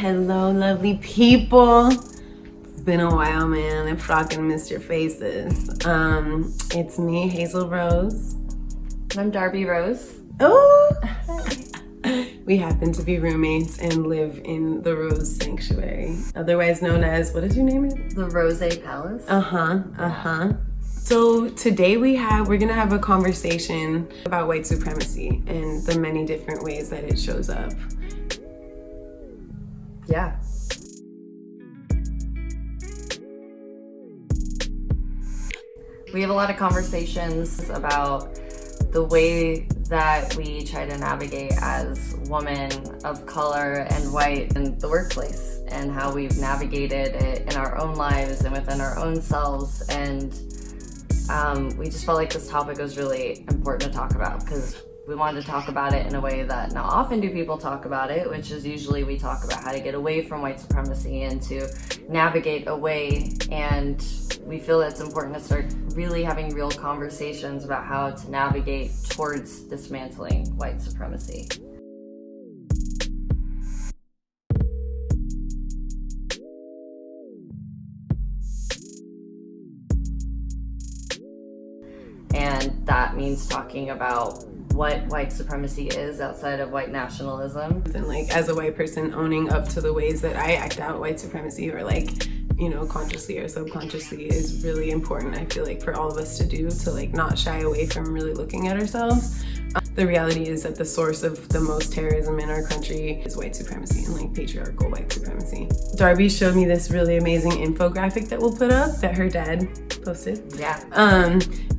Hello, lovely people. It's been a while, man. I fucking missed your faces. It's me, Hazel Rose. I'm Darby Rose. Oh! We happen to be roommates and live in the Rose Sanctuary, otherwise known as, what did you name it? The Rose Palace. So today we're gonna have a conversation about white supremacy and the many different ways that it shows up. Yeah. We have a lot of conversations about the way that we try to navigate as women of color and white in the workplace, and how we've navigated it in our own lives and within our own selves. And we just felt like this topic was really important to talk about, because we wanted to talk about it in a way that not often do people talk about it, which is usually we talk about how to get away from white supremacy and to navigate away. And we feel it's important to start really having real conversations about how to navigate towards dismantling white supremacy. And that means talking about what white supremacy is outside of white nationalism. And like, as a white person, owning up to the ways that I act out white supremacy, or like, you know, consciously or subconsciously, is really important, I feel like, for all of us to do, to like not shy away from really looking at ourselves. The reality is that the source of the most terrorism in our country is white supremacy and like patriarchal white supremacy. Darby showed me this really amazing infographic that we'll put up that her dad posted. Yeah.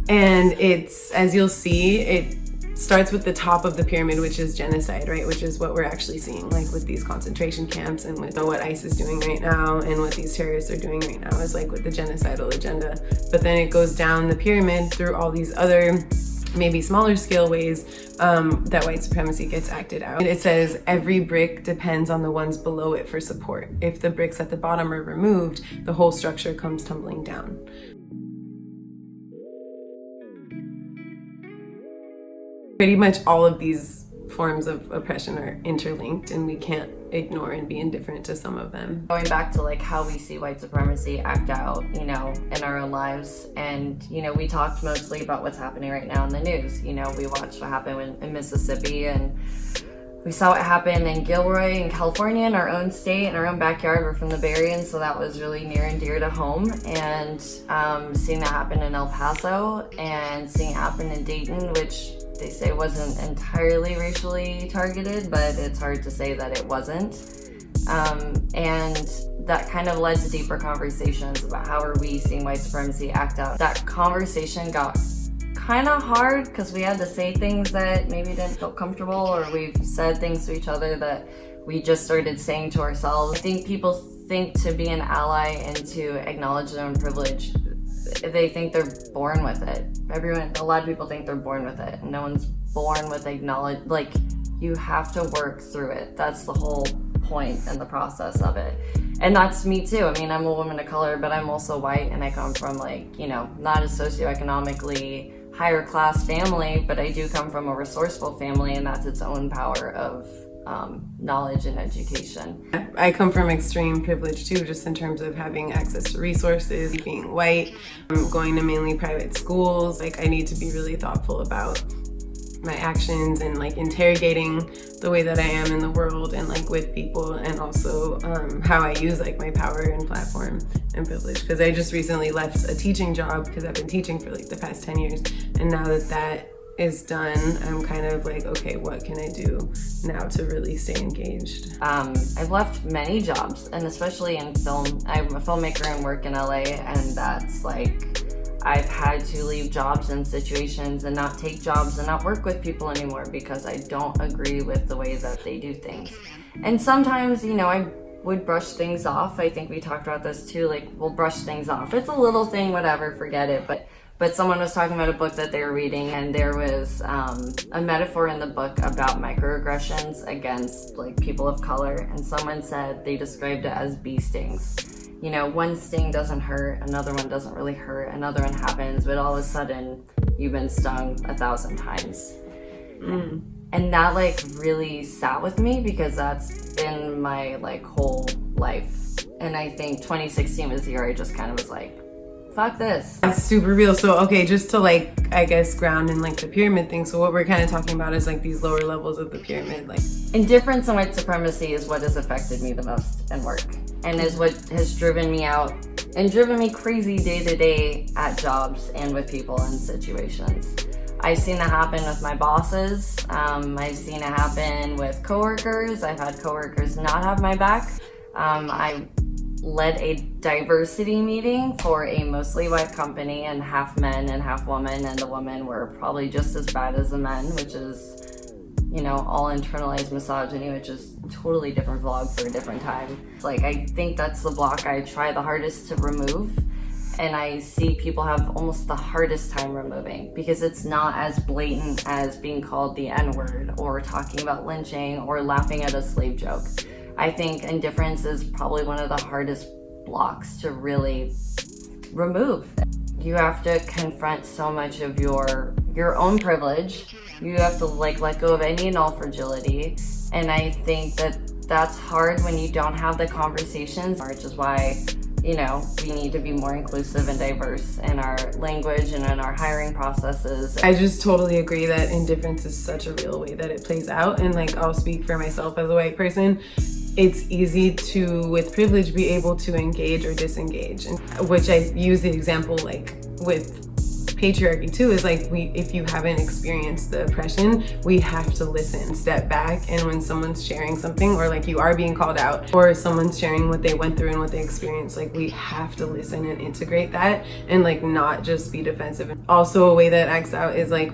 And it's, as you'll see, it starts with the top of the pyramid, which is genocide, right? Which is what we're actually seeing, like with these concentration camps and with what ICE is doing right now and what these terrorists are doing right now, is like with the genocidal agenda. But then it goes down the pyramid through all these other, maybe smaller scale ways that white supremacy gets acted out. And it says every brick depends on the ones below it for support. If the bricks at the bottom are removed, the whole structure comes tumbling down. Pretty much all of these forms of oppression are interlinked, and we can't ignore and be indifferent to some of them. Going back to like how we see white supremacy act out, you know, in our own lives. And, you know, we talked mostly about what's happening right now in the news. You know, we watched what happened in Mississippi, and we saw what happened in Gilroy in California, in our own state, in our own backyard. We're from the Bay Area, and so that was really near and dear to home. And seeing that happen in El Paso and seeing it happen in Dayton, which they say wasn't entirely racially targeted, but it's hard to say that it wasn't. And that kind of led to deeper conversations about how are we seeing white supremacy act out. That conversation got kind of hard because we had to say things that maybe didn't feel comfortable, or we've said things to each other that we just started saying to ourselves. I think people think to be an ally and to acknowledge their own privilege, they think they're born with it. A lot of people think they're born with it. No one's born with like, you have to work through it. That's the whole point and the process of it. And that's me too. I mean, I'm a woman of color, but I'm also white, and I come from, like, you know, not a socioeconomically higher class family, but I do come from a resourceful family, and that's its own power of knowledge and education. I come from extreme privilege too, just in terms of having access to resources, being white, going to mainly private schools. Like, I need to be really thoughtful about my actions and like interrogating the way that I am in the world and like with people, and also how I use like my power and platform and privilege. Because I just recently left a teaching job because I've been teaching for like the past 10 years, and now that is done, I'm kind of like, okay, what can I do now to really stay engaged? I've left many jobs, and especially in film. I'm a filmmaker and work in LA, and that's like, I've had to leave jobs and situations and not take jobs and not work with people anymore because I don't agree with the way that they do things. And sometimes, you know, I would brush things off. I think we talked about this too, like, we'll brush things off. It's a little thing, whatever, forget it. But someone was talking about a book that they were reading, and there was a metaphor in the book about microaggressions against like people of color, and someone said they described it as bee stings. You know, one sting doesn't hurt, another one doesn't really hurt, another one happens, but all of a sudden you've been stung 1,000 times. And that like really sat with me because that's been my like whole life. And I think 2016 was the year I just kind of was like, fuck this. That's super real. So, okay, just to like, I guess, ground in like the pyramid thing. So what we're kind of talking about is like these lower levels of the pyramid. Like, indifference and white supremacy is what has affected me the most in work and is what has driven me out and driven me crazy day to day at jobs and with people and situations. I've seen that happen with my bosses. I've seen it happen with coworkers. I've had coworkers not have my back. I led a diversity meeting for a mostly white company and half men and half women, and the women were probably just as bad as the men, which is, you know, all internalized misogyny, which is totally different vlog for a different time. Like, I think that's the block I try the hardest to remove, and I see people have almost the hardest time removing because it's not as blatant as being called the N-word or talking about lynching or laughing at a slave joke. I think indifference is probably one of the hardest blocks to really remove. You have to confront so much of your own privilege. You have to like let go of any and all fragility. And I think that that's hard when you don't have the conversations, which is why, you know, we need to be more inclusive and diverse in our language and in our hiring processes. I just totally agree that indifference is such a real way that it plays out. And like, I'll speak for myself as a white person. It's easy to, with privilege, be able to engage or disengage. And which I use the example like with patriarchy too, is like if you haven't experienced the oppression, we have to listen, step back, and when someone's sharing something or like you are being called out or someone's sharing what they went through and what they experienced, like we have to listen and integrate that and like not just be defensive. Also, a way that acts out is like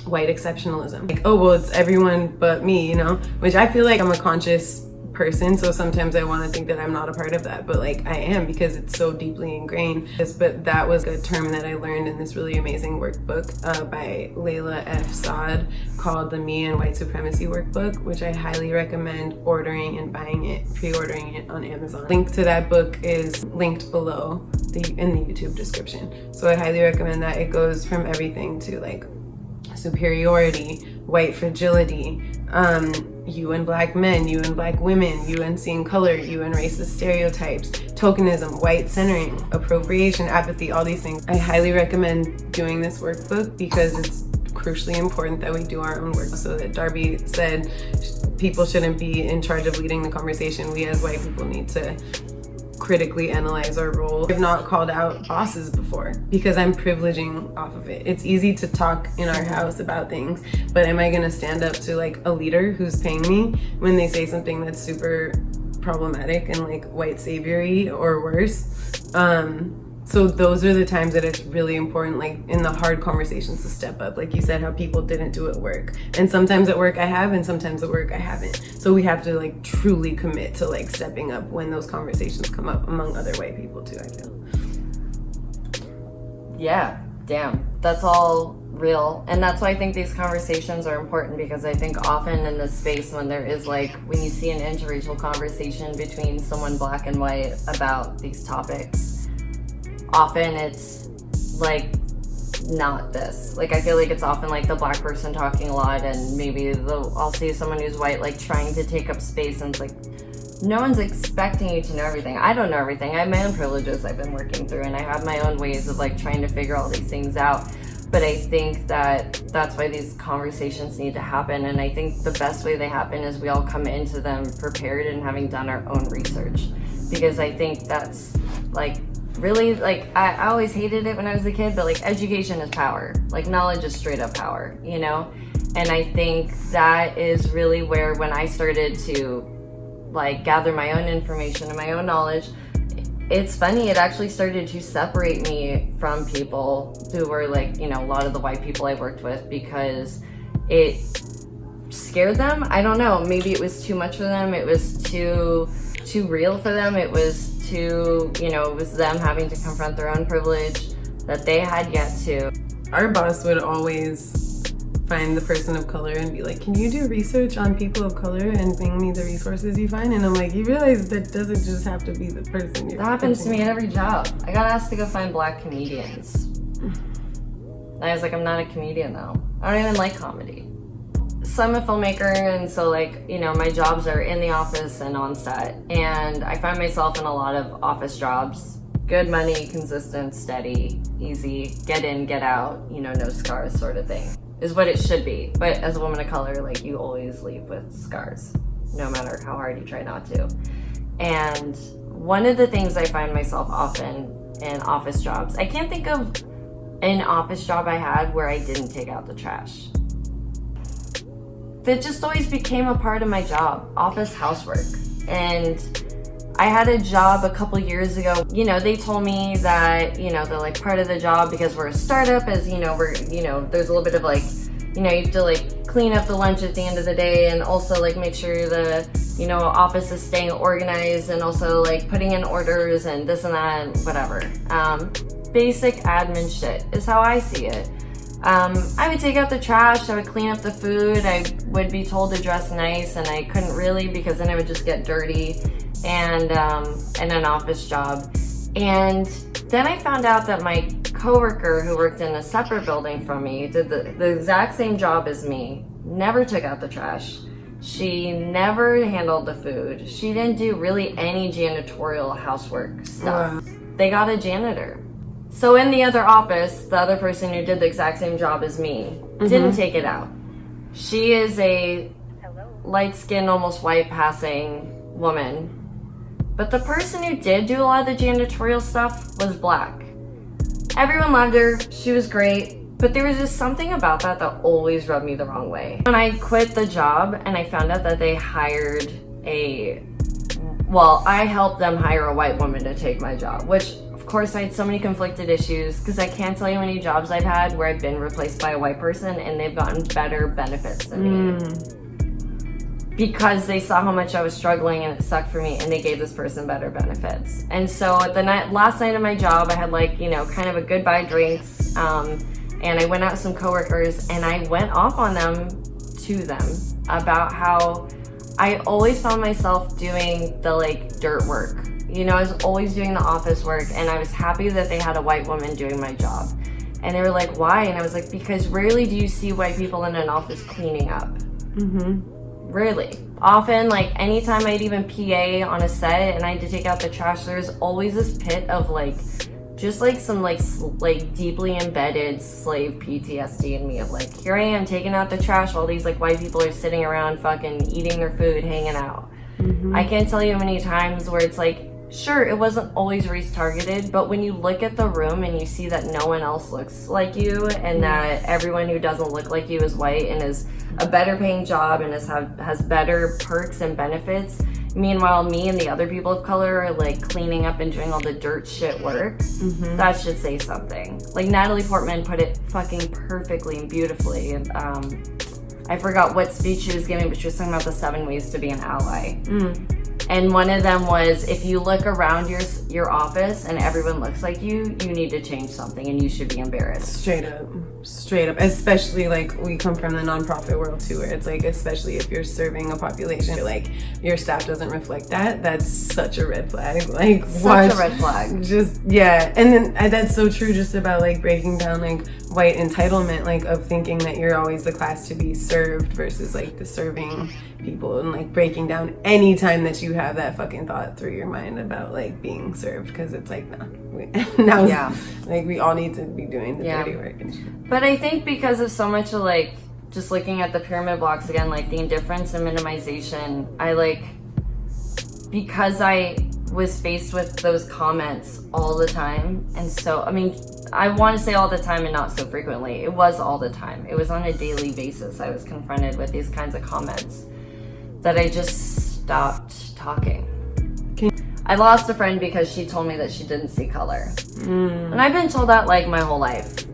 white exceptionalism. Like, oh well, it's everyone but me, you know, which I feel like I'm a conscious person, so sometimes I want to think that I'm not a part of that, but like I am because it's so deeply ingrained. But that was a term that I learned in this really amazing workbook by Layla F. Saad called the Me and White Supremacy Workbook, which I highly recommend ordering and buying it, pre-ordering it on Amazon. Link to that book is linked below in the YouTube description. So I highly recommend that. It goes from everything to like superiority, white fragility, you and black men, you and black women, you and seeing color, you and racist stereotypes, tokenism, white centering, appropriation, apathy, all these things. I highly recommend doing this workbook because it's crucially important that we do our own work. So that Darby said people shouldn't be in charge of leading the conversation. We as white people need to critically analyze our role. I've not called out bosses before because I'm privileging off of it. It's easy to talk in our house about things, but am I gonna stand up to like a leader who's paying me when they say something that's super problematic and like white saviory or worse? So those are the times that it's really important, like in the hard conversations, to step up. Like you said, how people didn't do at work. And sometimes at work I have, and sometimes at work I haven't. So we have to like truly commit to like stepping up when those conversations come up among other white people too, I feel. Yeah, damn. That's all real. And that's why I think these conversations are important, because I think often in this space when there is like, when you see an interracial conversation between someone black and white about these topics, often it's like not this. Like I feel like it's often like the black person talking a lot, and maybe I'll see someone who's white like trying to take up space, and it's like no one's expecting you to know everything. I don't know everything. I have my own privileges I've been working through, and I have my own ways of like trying to figure all these things out. But I think that that's why these conversations need to happen, and I think the best way they happen is we all come into them prepared and having done our own research, because I think that's like really, like, I always hated it when I was a kid, but like education is power. Like knowledge is straight up power, you know? And I think that is really where, when I started to like gather my own information and my own knowledge, it's funny, it actually started to separate me from people who were like, you know, a lot of the white people I worked with, because it scared them. I don't know, maybe it was too much for them. It was too real for them. It was too, you know, it was them having to confront their own privilege that they had yet to. Our boss would always find the person of color and be like, can you do research on people of color and bring me the resources you find? And I'm like, you realize that doesn't just have to be the person you're That happens to me at every job. I got asked to go find black comedians. And I was like, I'm not a comedian though. I don't even like comedy. So I'm a filmmaker, and so like, you know, my jobs are in the office and on set, and I find myself in a lot of office jobs. Good money, consistent, steady, easy, get in, get out, you know, no scars sort of thing is what it should be. But as a woman of color, like, you always leave with scars, no matter how hard you try not to. And one of the things I find myself often in office jobs, I can't think of an office job I had where I didn't take out the trash. That just always became a part of my job, office housework. And I had a job a couple years ago, you know, they told me that, you know, they're like, part of the job, because we're a startup, as you know, there's a little bit of like, you know, you have to like clean up the lunch at the end of the day, and also like make sure the, you know, office is staying organized, and also like putting in orders and this and that and whatever. Basic admin shit is how I see it. I would take out the trash, I would clean up the food, I would be told to dress nice, and I couldn't really, because then I would just get dirty, and an office job. And then I found out that my coworker, who worked in a separate building from me, did the exact same job as me, never took out the trash. She never handled the food. She didn't do really any janitorial housework stuff. Wow. They got a janitor. So in the other office, the other person who did the exact same job as me didn't take it out. She is a light-skinned, almost white-passing woman. But the person who did do a lot of the janitorial stuff was black. Everyone loved her. She was great. But there was just something about that that always rubbed me the wrong way. When I quit the job and I found out that they hired I helped them hire a white woman to take my job, which of course I had so many conflicted issues, because I can't tell you how many jobs I've had where I've been replaced by a white person and they've gotten better benefits than me. Because they saw how much I was struggling and it sucked for me, and they gave this person better benefits. And so at the last night of my job, I had like, you know, kind of a goodbye drinks, and I went out with some coworkers, and I went off on them about how I always found myself doing the like dirt work. You know, I was always doing the office work, and I was happy that they had a white woman doing my job. And they were like, why? And I was like, because rarely do you see white people in an office cleaning up. Rarely. Often, like, anytime I'd even PA on a set and I had to take out the trash, there's always this pit of like, just like some like deeply embedded slave PTSD in me of like, here I am taking out the trash while these like white people are sitting around fucking eating their food, hanging out. I can't tell you how many times where it's like, sure, it wasn't always race targeted, but when you look at the room and you see that no one else looks like you, and that everyone who doesn't look like you is white and is a better paying job and has better perks and benefits, meanwhile me and the other people of color are like cleaning up and doing all the dirt shit work, that should say something. Like Natalie Portman put it fucking perfectly and beautifully, and I forgot what speech she was giving, but she was talking about the 7 ways to be an ally. And one of them was, if you look around your office and everyone looks like you need to change something and you should be embarrassed. Straight up. Especially like we come from the nonprofit world too, where it's like, especially if you're serving a population, like your staff doesn't reflect that, that's such a red flag. Like such a red flag. Just, yeah. And then that's so true just about like breaking down like white entitlement, like of thinking that you're always the class to be served versus like the serving people, and like breaking down any time that you have that fucking thought through your mind about like being served, because it's like like we all need to be doing the dirty work and shit. But I think because of so much of like just looking at the pyramid blocks again, like the indifference and minimization, because I was faced with those comments all the time, and so I mean I want to say all the time and not so frequently, it was all the time, it was on a daily basis I was confronted with these kinds of comments, that I just stopped talking. I lost a friend because she told me that she didn't see color. And I've been told that like my whole life.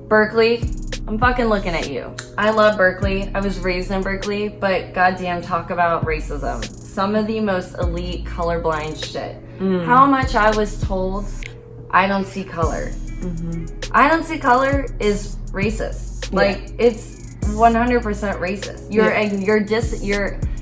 Berkeley, I'm fucking looking at you. I love Berkeley. I was raised in Berkeley, but goddamn, talk about racism. Some of the most elite colorblind shit. How much I was told I don't see color. I don't see color is racist. Like it's 100% racist.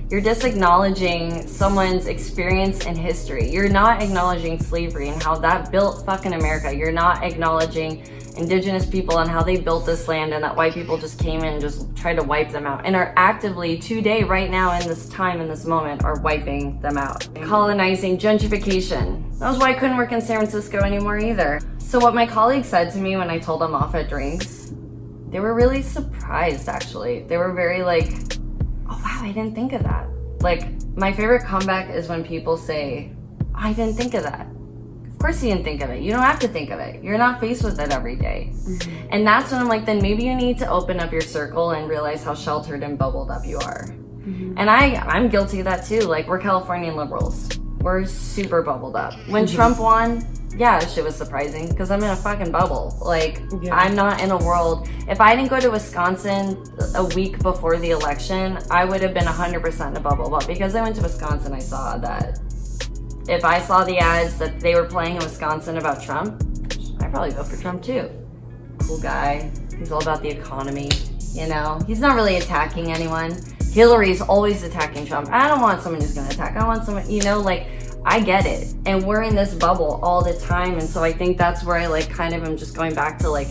You're just acknowledging someone's experience and history. You're not acknowledging slavery and how that built fucking America. You're not acknowledging indigenous people and how they built this land, and that white people just came in and just tried to wipe them out and are actively today, right now, in this time, in this moment, are wiping them out. Colonizing, gentrification. That was why I couldn't work in San Francisco anymore either. So what my colleagues said to me when I told them off at drinks, they were really surprised, actually. They were very like, oh wow, I didn't think of that. Like, my favorite comeback is when people say, oh, I didn't think of that. Of course you didn't think of it. You don't have to think of it. You're not faced with it every day. Mm-hmm. And that's when I'm like, then maybe you need to open up your circle and realize how sheltered and bubbled up you are. Mm-hmm. And I'm guilty of that too. Like, we're Californian liberals. We're super bubbled up. When Trump won, yeah, shit was surprising because I'm in a fucking bubble. Like, I'm not in a world. If I didn't go to Wisconsin a week before the election, I would have been 100% in a bubble. But because I went to Wisconsin, I saw that if I saw the ads that they were playing in Wisconsin about Trump, I'd probably vote for Trump too. Cool guy. He's all about the economy, you know? He's not really attacking anyone. Hillary's always attacking Trump. I don't want someone who's gonna attack. I want someone, you know, like, I get it. And we're in this bubble all the time. And so I think that's where I like kind of am just going back to like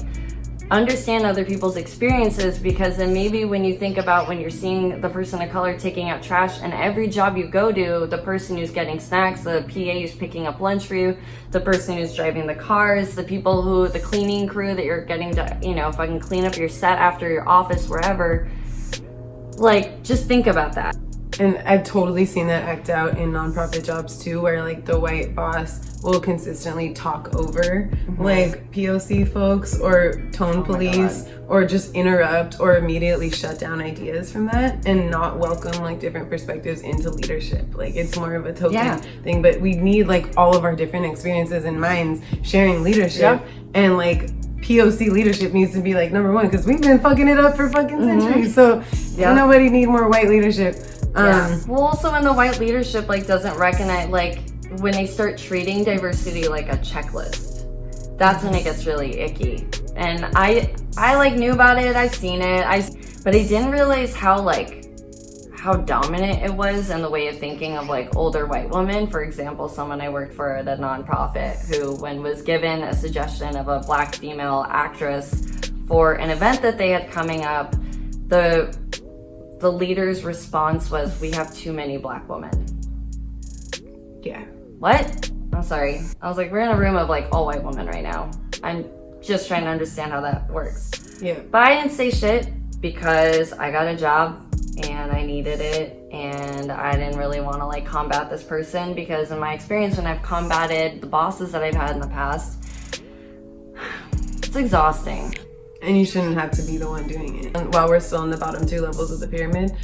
understand other people's experiences, because then maybe when you think about when you're seeing the person of color taking out trash, and every job you go to, the person who's getting snacks, the PA who's picking up lunch for you, the person who's driving the cars, the people who, the cleaning crew that you're getting to, you know, fucking clean up your set after your office, wherever. Like, just think about that. And I've totally seen that act out in nonprofit jobs too, where like the white boss will consistently talk over like POC folks, or tone police, or just interrupt or immediately shut down ideas from that, and not welcome like different perspectives into leadership. Like, it's more of a token thing, but we need like all of our different experiences and minds sharing leadership. And like POC leadership needs to be like number one, because we've been fucking it up for fucking centuries. So nobody need more white leadership. Well, also when the white leadership like doesn't recognize, like when they start treating diversity like a checklist, that's when it gets really icky. And I like knew about it, I've seen it, but I didn't realize how dominant it was in the way of thinking of like older white women. For example, someone I worked for at a nonprofit who, when was given a suggestion of a black female actress for an event that they had coming up, the leader's response was, we have too many black women. Yeah. What? I'm sorry. I was like, we're in a room of like all white women right now. I'm just trying to understand how that works. Yeah. But I didn't say shit because I got a job and I needed it, and I didn't really want to like combat this person, because in my experience when I've combated the bosses that I've had in the past, it's exhausting. And you shouldn't have to be the one doing it. And while we're still in the bottom two levels of the pyramid,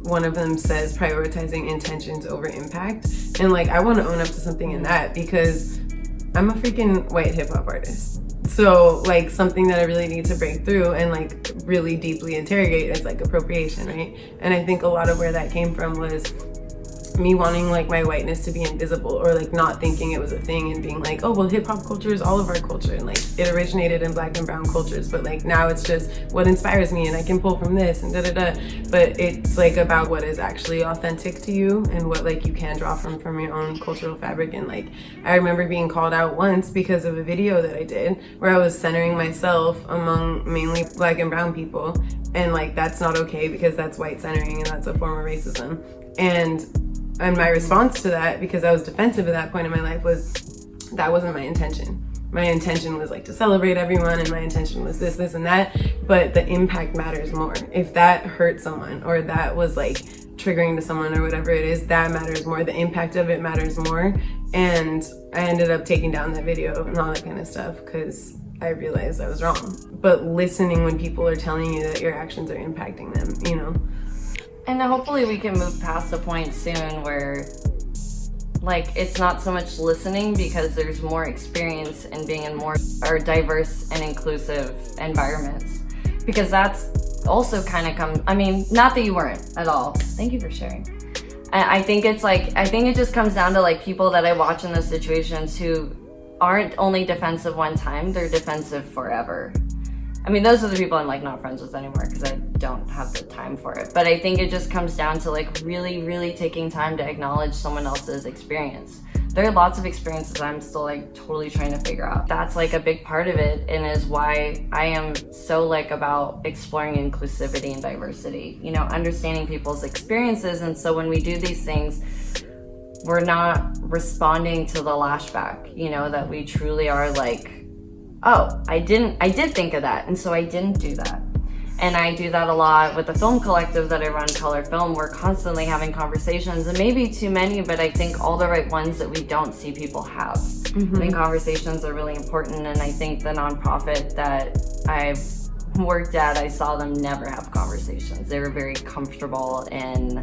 one of them says prioritizing intentions over impact. And like, I want to own up to something in that, because I'm a freaking white hip hop artist. So like, something that I really need to break through and like really deeply interrogate is like appropriation, right? And I think a lot of where that came from was me wanting like my whiteness to be invisible, or like not thinking it was a thing, and being like, oh well, hip hop culture is all of our culture, and like it originated in black and brown cultures, but like now it's just what inspires me and I can pull from this and but it's like about what is actually authentic to you and what like you can draw from your own cultural fabric. And like, I remember being called out once because of a video that I did where I was centering myself among mainly black and brown people, and like, that's not okay because that's white centering and that's a form of racism. And my response to that, because I was defensive at that point in my life, was that wasn't my intention. My intention was like to celebrate everyone, and my intention was this, and that, but the impact matters more. If that hurt someone, or that was like triggering to someone, or whatever it is, that matters more. The impact of it matters more. And I ended up taking down that video and all that kind of stuff, because I realized I was wrong. But listening when people are telling you that your actions are impacting them, you know? And hopefully we can move past a point soon where like, it's not so much listening, because there's more experience in being in more or diverse and inclusive environments, because that's also kind of I mean, not that you weren't at all. Thank you for sharing. I think it's like, I think it just comes down to like people that I watch in those situations who aren't only defensive one time, they're defensive forever. I mean, those are the people I'm like not friends with anymore because I don't have the time for it. But I think it just comes down to like really, really taking time to acknowledge someone else's experience. There are lots of experiences I'm still like totally trying to figure out. That's like a big part of it, and is why I am so like about exploring inclusivity and diversity, you know, understanding people's experiences. And so when we do these things, we're not responding to the lashback, you know, that we truly are like, oh, I did think of that, and so I didn't do that. And I do that a lot with the film collective that I run, Color Film. We're constantly having conversations, and maybe too many, but I think all the right ones that we don't see people have. I think conversations are really important, and I think the nonprofit that I've worked at, I saw them never have conversations. They were very comfortable in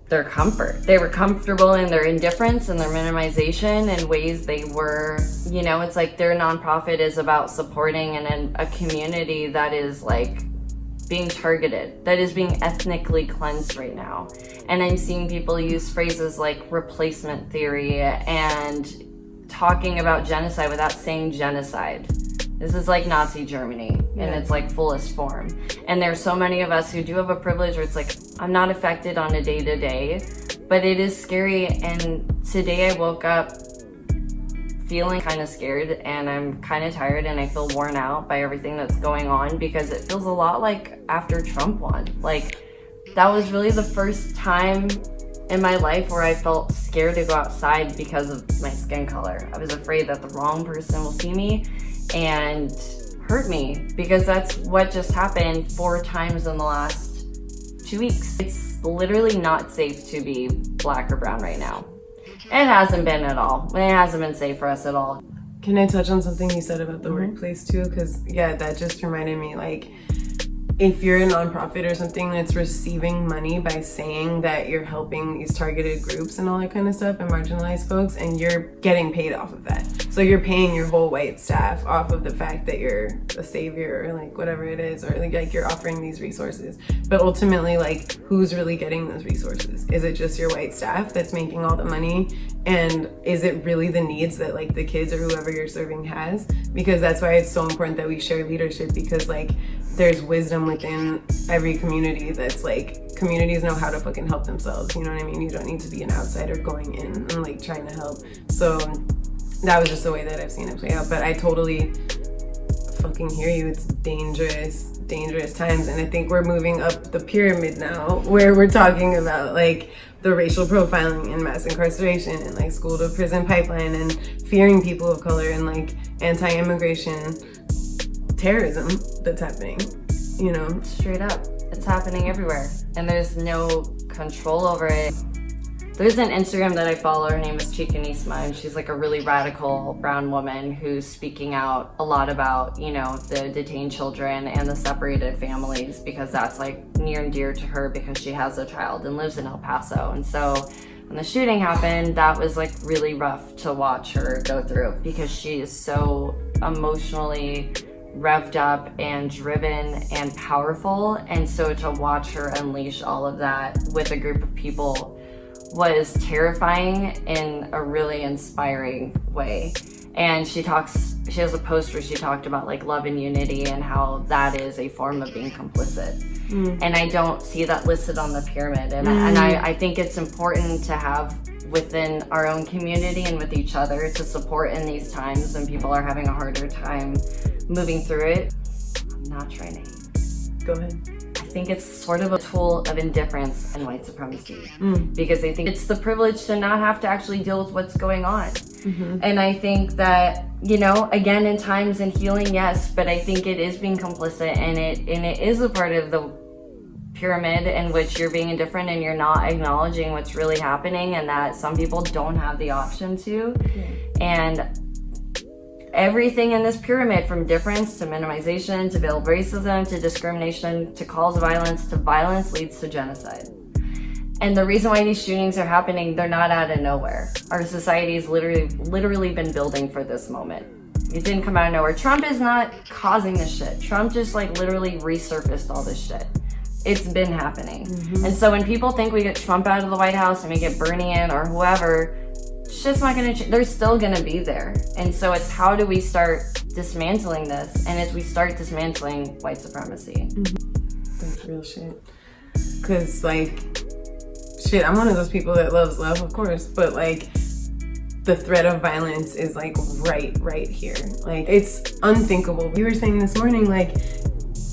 their comfort. They were comfortable in their indifference and their minimization in ways they were, you know, it's like their nonprofit is about supporting a community that is like being targeted, that is being ethnically cleansed right now. And I'm seeing people use phrases like replacement theory and talking about genocide without saying genocide. This is like Nazi Germany in its like fullest form. And there's so many of us who do have a privilege where it's like, I'm not affected on a day-to-day, but it is scary. And today I woke up feeling kind of scared, and I'm kind of tired, and I feel worn out by everything that's going on, because it feels a lot like after Trump won. Like, that was really the first time in my life where I felt scared to go outside because of my skin color. I was afraid that the wrong person will see me and hurt me, because that's what just happened 4 times in the last 2 weeks. It's literally not safe to be black or brown right now. It hasn't been at all. It hasn't been safe for us at all. Can I touch on something you said about the workplace too? Because yeah, that just reminded me, like, if you're a nonprofit or something that's receiving money by saying that you're helping these targeted groups and all that kind of stuff and marginalized folks, and you're getting paid off of that. So you're paying your whole white staff off of the fact that you're a savior, or like whatever it is, or like you're offering these resources. But ultimately, like, who's really getting those resources? Is it just your white staff that's making all the money? And is it really the needs that like the kids or whoever you're serving has? Because that's why it's so important that we share leadership, because like there's wisdom within every community that's like, communities know how to fucking help themselves, you know what I mean? You don't need to be an outsider going in and like trying to help. So that was just the way that I've seen it play out. But I totally fucking hear you. It's dangerous times. And I think we're moving up the pyramid now, where we're talking about like the racial profiling and mass incarceration and like school to prison pipeline and fearing people of color and like anti-immigration terrorism that's happening, you know? Straight up, it's happening everywhere, and there's no control over it. There's an Instagram that I follow, her name is Chicanisma, and she's like a really radical brown woman who's speaking out a lot about, you know, the detained children and the separated families, because that's like near and dear to her, because she has a child and lives in El Paso. And so when the shooting happened, that was like really rough to watch her go through, because she is so emotionally revved up and driven and powerful. And so to watch her unleash all of that with a group of people was terrifying in a really inspiring way. And she has a post where she talked about like love and unity and how that is a form of being complicit. And I don't see that listed on the pyramid. And I think it's important to have within our own community and with each other to support in these times when people are having a harder time moving through it. I'm not trying to hate. Go ahead. I think it's sort of a tool of indifference and white supremacy, because I think it's the privilege to not have to actually deal with what's going on. And I think that, you know, again, in times and healing, yes, but I think it is being complicit, and it is a part of the pyramid in which you're being indifferent and you're not acknowledging what's really happening, and that some people don't have the option to. And everything in this pyramid, from difference to minimization to veiled racism to discrimination to calls of violence to violence, leads to genocide. And the reason why these shootings are happening, they're not out of nowhere. Our society's literally been building for this moment. It didn't come out of nowhere. Trump is not causing this shit. Trump just like literally resurfaced all this shit. It's been happening. And so when people think we get Trump out of the White House and we get Bernie in or whoever, it's just not going to, they're still going to be there. And so it's how do we start dismantling this? And as we start dismantling white supremacy. That's real shit. Cause like, shit, I'm one of those people that loves love, of course, but like, the threat of violence is like right here. Like, it's unthinkable. We were saying this morning, like,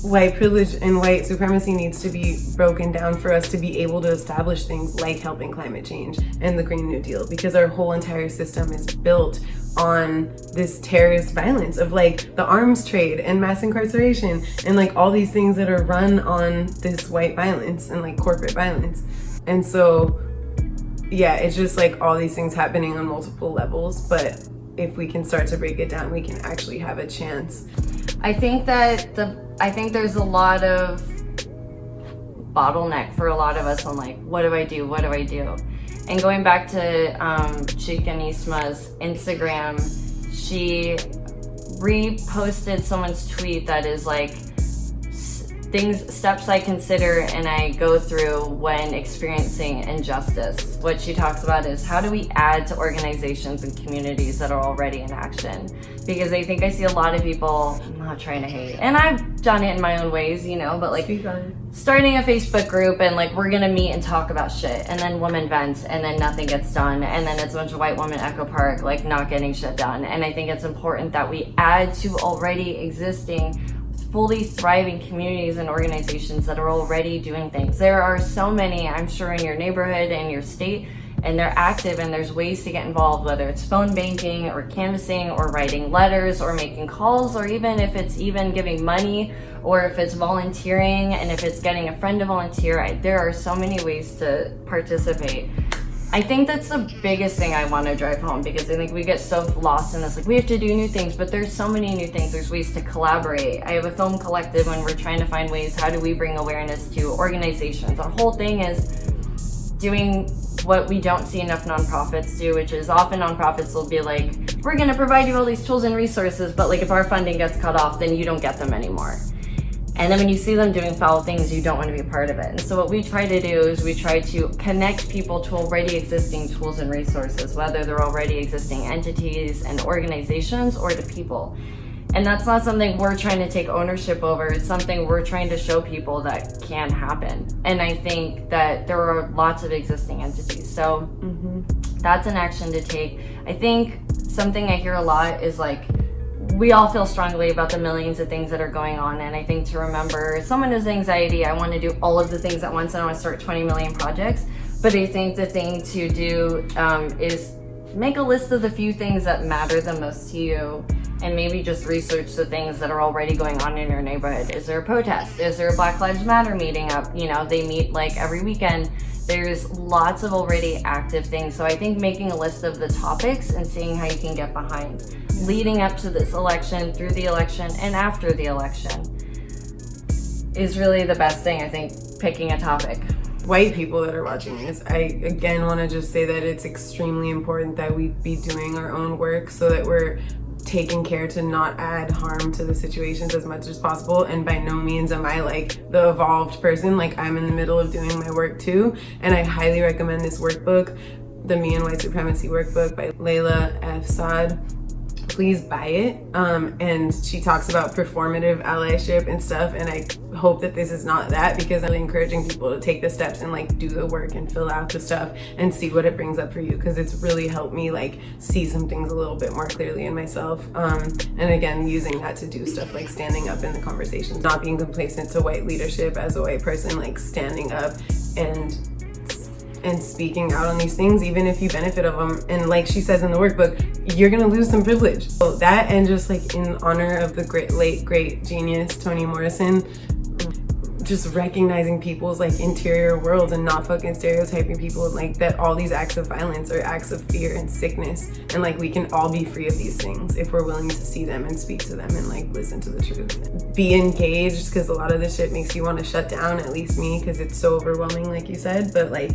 white privilege and white supremacy needs to be broken down for us to be able to establish things like helping climate change and the Green New Deal, because our whole entire system is built on this terrorist violence of like the arms trade and mass incarceration and like all these things that are run on this white violence and like corporate violence. And so, yeah, it's just like all these things happening on multiple levels, but if we can start to break it down, we can actually have a chance. I think there's a lot of bottleneck for a lot of us on like, what do I do? What do I do? And going back to Chicanisma's Instagram, she reposted someone's tweet that is like, steps I consider and I go through when experiencing injustice. What she talks about is how do we add to organizations and communities that are already in action? Because I think I see a lot of people, I'm not trying to hate, and I've done it in my own ways, you know, but like starting a Facebook group and like we're gonna meet and talk about shit, and then women vent and then nothing gets done, and then it's a bunch of white women Echo Park like not getting shit done. And I think it's important that we add to already existing fully thriving communities and organizations that are already doing things. There are so many, I'm sure, in your neighborhood and your state, and they're active and there's ways to get involved, whether it's phone banking or canvassing or writing letters or making calls, or even if it's even giving money, or if it's volunteering and if it's getting a friend to volunteer. There are so many ways to participate. I think that's the biggest thing I want to drive home, because I think we get so lost in this, like we have to do new things, but there's so many new things. There's ways to collaborate. I have a film collective when we're trying to find ways, how do we bring awareness to organizations? Our whole thing is doing what we don't see enough nonprofits do, which is often nonprofits will be like, we're going to provide you all these tools and resources, but like if our funding gets cut off, then you don't get them anymore. And then when you see them doing foul things, you don't want to be a part of it. And so what we try to do is we try to connect people to already existing tools and resources, whether they're already existing entities and organizations or to people. And that's not something we're trying to take ownership over. It's something we're trying to show people that can happen. And I think that there are lots of existing entities. So that's an action to take. I think something I hear a lot is like, we all feel strongly about the millions of things that are going on. And I think to remember, someone has anxiety, I want to do all of the things at once and I want to start 20 million projects. But I think the thing to do is make a list of the few things that matter the most to you, and maybe just research the things that are already going on in your neighborhood. Is there a protest? Is there a Black Lives Matter meeting up? You know, they meet like every weekend. There's lots of already active things. So I think making a list of the topics and seeing how you can get behind leading up to this election, through the election, and after the election is really the best thing, I think, picking a topic. White people that are watching this, I again want to just say that it's extremely important that we be doing our own work so that we're taking care to not add harm to the situations as much as possible. And by no means am I like the evolved person. Like, I'm in the middle of doing my work too, and I highly recommend this workbook, the Me and White Supremacy workbook by Layla F. Saad. Please buy it. And she talks about performative allyship and stuff, and I hope that this is not that, because I'm really encouraging people to take the steps and like do the work and fill out the stuff and see what it brings up for you, because it's really helped me like see some things a little bit more clearly in myself. And again, using that to do stuff like standing up in the conversations, not being complacent to white leadership as a white person, like standing up and speaking out on these things, even if you benefit of them. And like she says in the workbook, you're gonna lose some privilege. So that, and just like in honor of the late great genius Toni Morrison, just recognizing people's like interior worlds and not fucking stereotyping people, like that all these acts of violence are acts of fear and sickness, and like we can all be free of these things if we're willing to see them and speak to them and like listen to the truth. Be engaged, because a lot of this shit makes you want to shut down, at least me, because it's so overwhelming like you said, but like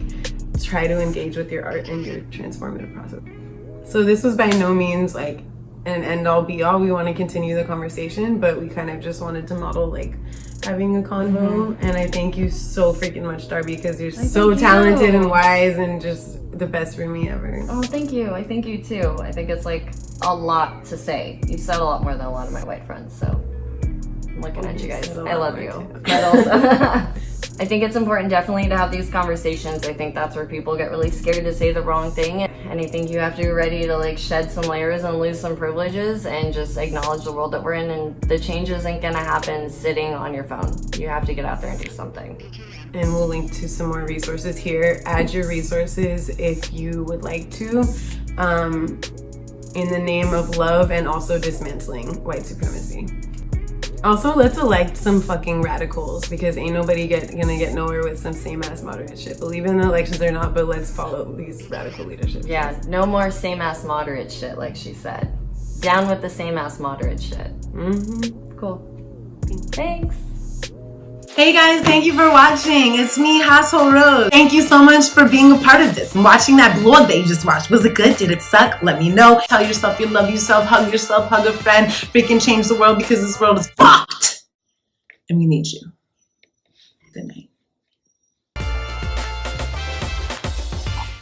try to engage with your art and your transformative process. So this was by no means like an end all be all. We want to continue the conversation, but we kind of just wanted to model like having a convo. And I thank you so freaking much, Darby, because you're so talented and wise and just the best roomie ever. Oh, thank you. I thank you too. I think it's like a lot to say. You've said a lot more than a lot of my white friends, so I'm looking at you guys. I love you. But also I think it's important definitely to have these conversations. I think that's where people get really scared to say the wrong thing. And I think you have to be ready to like shed some layers and lose some privileges and just acknowledge the world that we're in, and the change isn't gonna happen sitting on your phone. You have to get out there and do something. And we'll link to some more resources here. Add your resources if you would like to, in the name of love and also dismantling white supremacy. Also, let's elect some fucking radicals, because ain't nobody gonna get nowhere with some same ass moderate shit. Believe in the elections or not, but let's follow these radical leadership. Yeah, no more same ass moderate shit, like she said. Down with the same ass moderate shit. Cool. Thanks. Hey guys, thank you for watching. It's me, Hazel. Thank you so much for being a part of this and watching that vlog that you just watched. Was it good? Did it suck? Let me know. Tell yourself you love yourself, hug a friend, freaking change the world, because this world is fucked. And we need you. Good night.